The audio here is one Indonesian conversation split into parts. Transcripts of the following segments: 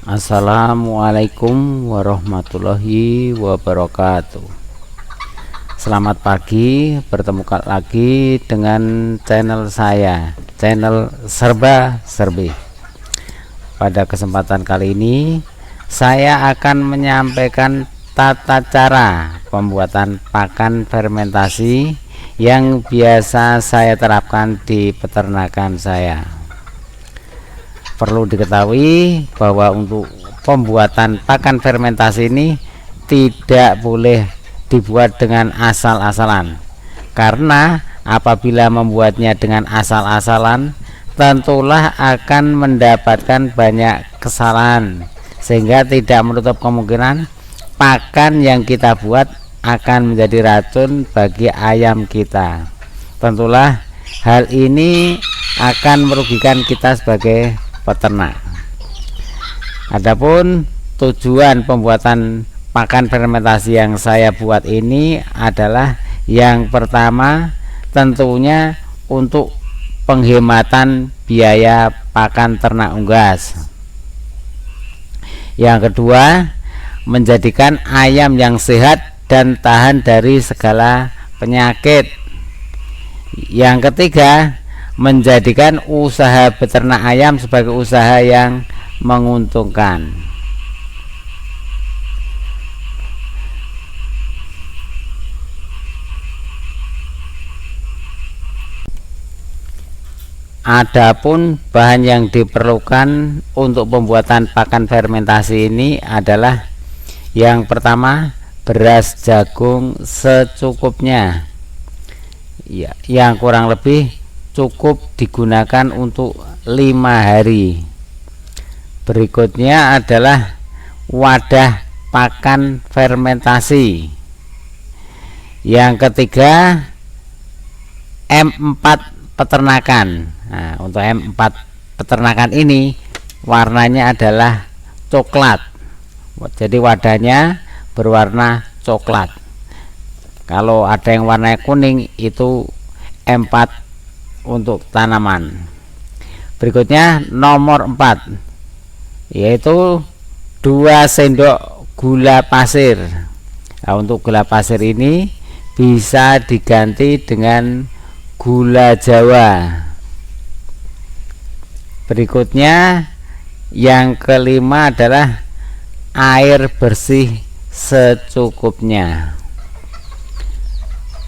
Assalamualaikum warahmatullahi wabarakatuh. Selamat pagi, bertemu lagi dengan channel saya, channel Serba Serbi. Pada kesempatan kali ini saya akan menyampaikan tata cara pembuatan pakan fermentasi yang biasa saya terapkan di peternakan saya. Perlu diketahui bahwa untuk pembuatan pakan fermentasi ini tidak boleh dibuat dengan asal-asalan, karena apabila membuatnya dengan asal-asalan tentulah akan mendapatkan banyak kesalahan, sehingga tidak menutup kemungkinan pakan yang kita buat akan menjadi racun bagi ayam kita. Tentulah hal ini akan merugikan kita sebagai peternak. Adapun tujuan pembuatan pakan fermentasi yang saya buat ini adalah yang pertama tentunya untuk penghematan biaya pakan ternak unggas. Yang kedua, menjadikan ayam yang sehat dan tahan dari segala penyakit. Yang ketiga, menjadikan usaha beternak ayam sebagai usaha yang menguntungkan. Adapun bahan yang diperlukan untuk pembuatan pakan fermentasi ini adalah yang pertama, beras jagung secukupnya, ya, yang kurang lebih cukup digunakan untuk 5 hari. Berikutnya adalah wadah pakan fermentasi. Yang ketiga, M4 peternakan. Nah, untuk M4 peternakan ini warnanya adalah coklat, jadi wadahnya berwarna coklat. Kalau ada yang warna kuning itu M4 untuk tanaman. Berikutnya nomor 4, yaitu 2 sendok gula pasir. Nah, untuk gula pasir ini bisa diganti dengan gula Jawa. Berikutnya yang kelima adalah air bersih secukupnya.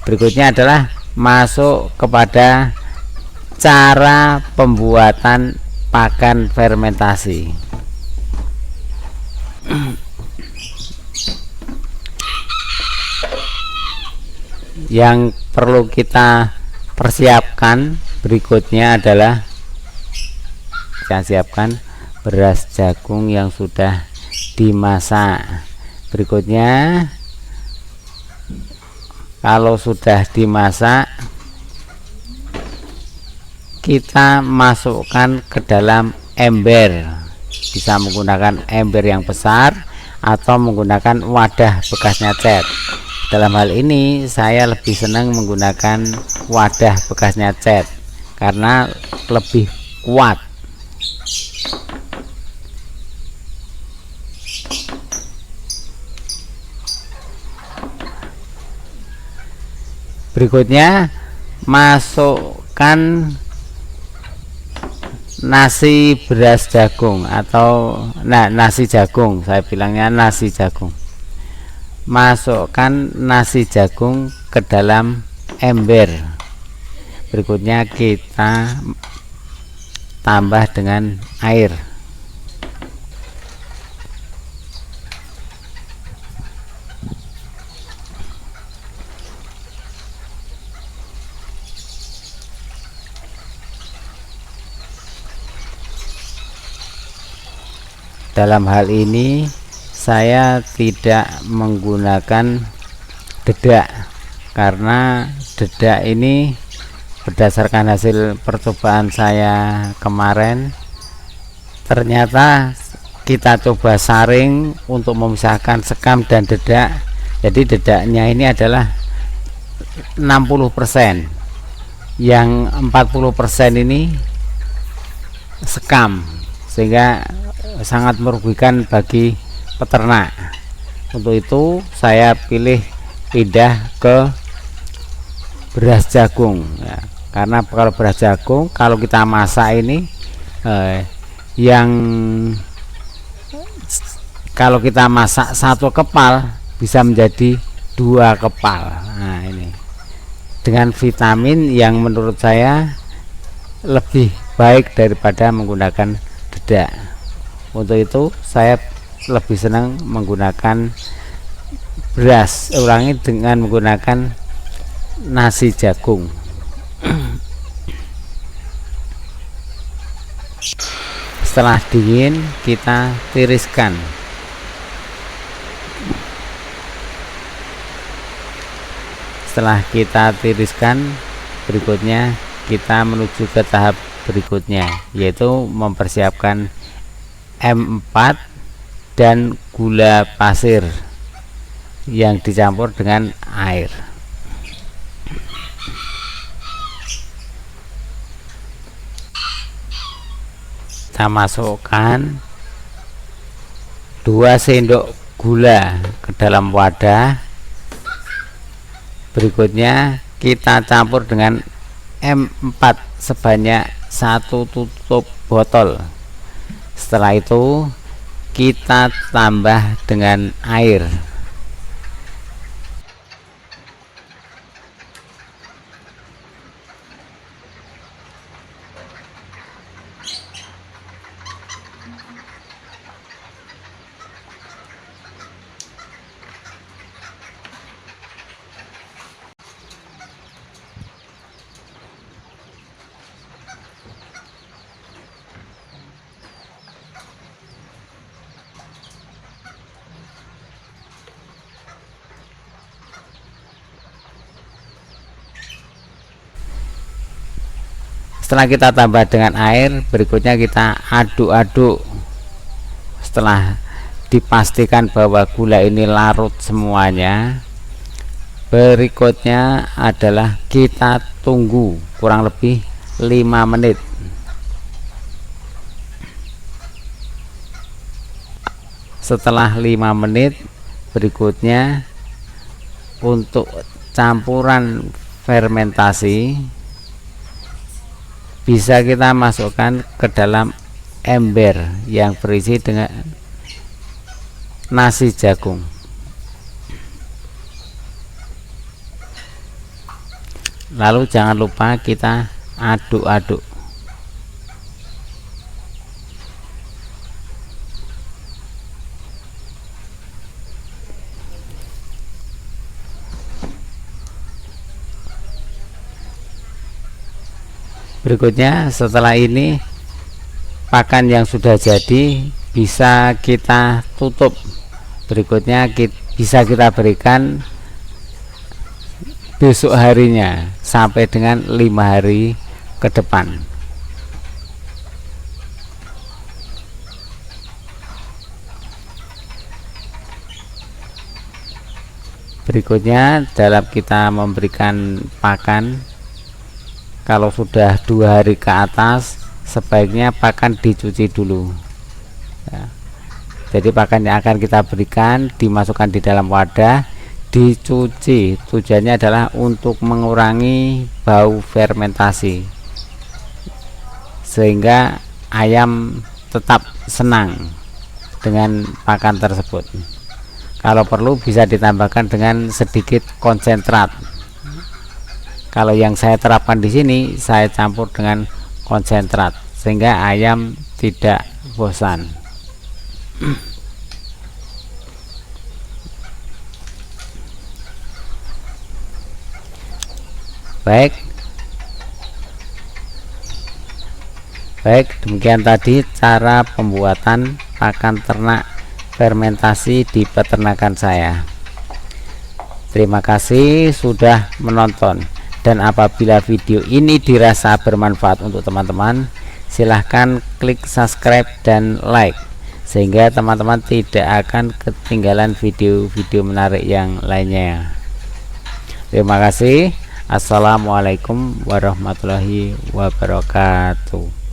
Berikutnya adalah masuk kepada cara pembuatan pakan fermentasi. Yang perlu kita persiapkan berikutnya adalah kita siapkan beras jagung yang sudah dimasak. Berikutnya, kalau sudah dimasak, kita masukkan ke dalam ember. Bisa menggunakan ember yang besar atau menggunakan wadah bekasnya cat. Dalam hal ini saya lebih senang menggunakan wadah bekasnya cat karena lebih kuat. Berikutnya, masukkan nasi beras jagung atau nasi jagung, saya bilangnya nasi jagung. Masukkan nasi jagung ke dalam ember. Berikutnya kita tambah dengan air. Dalam hal ini saya tidak menggunakan dedak, karena dedak ini berdasarkan hasil percobaan saya kemarin, ternyata kita coba saring untuk memisahkan sekam dan dedak, jadi dedaknya ini adalah 60%, yang 40% ini sekam, sehingga sangat merugikan bagi peternak. Untuk itu saya pindah ke beras jagung ya. Karena kalau beras jagung kalau kita masak ini yang kalau kita masak satu kepal bisa menjadi 2 kepal. Nah ini dengan vitamin yang menurut saya lebih baik daripada menggunakan dedak. Untuk itu saya lebih senang menggunakan beras, ulangi, dengan menggunakan nasi jagung. Setelah dingin kita tiriskan. Setelah kita tiriskan, berikutnya kita menuju ke tahap berikutnya, yaitu mempersiapkan M4 dan gula pasir yang dicampur dengan air. Kita masukkan 2 sendok gula ke dalam wadah. Berikutnya kita campur dengan M4 sebanyak 1 tutup botol. Setelah itu kita tambah dengan air. Setelah kita tambah dengan air, berikutnya kita aduk-aduk. Setelah dipastikan bahwa gula ini larut semuanya, berikutnya adalah kita tunggu kurang lebih 5 menit. Setelah 5 menit, berikutnya untuk campuran fermentasi bisa kita masukkan ke dalam ember yang berisi dengan nasi jagung. Lalu jangan lupa kita aduk-aduk. Berikutnya setelah ini pakan yang sudah jadi bisa kita tutup. Berikutnya bisa kita berikan besok harinya sampai dengan 5 hari ke depan. Berikutnya dalam kita memberikan pakan, kalau sudah 2 hari ke atas sebaiknya pakan dicuci dulu ya. Jadi pakan yang akan kita berikan dimasukkan di dalam wadah, dicuci. Tujuannya adalah untuk mengurangi bau fermentasi sehingga ayam tetap senang dengan pakan tersebut. Kalau perlu bisa ditambahkan dengan sedikit konsentrat. Kalau yang saya terapkan di sini, saya campur dengan konsentrat sehingga ayam tidak bosan. Baik, demikian tadi cara pembuatan pakan ternak fermentasi di peternakan saya. Terima kasih sudah menonton. Dan apabila video ini dirasa bermanfaat untuk teman-teman, silahkan klik subscribe dan like sehingga teman-teman tidak akan ketinggalan video-video menarik yang lainnya. Terima kasih. Assalamualaikum warahmatullahi wabarakatuh.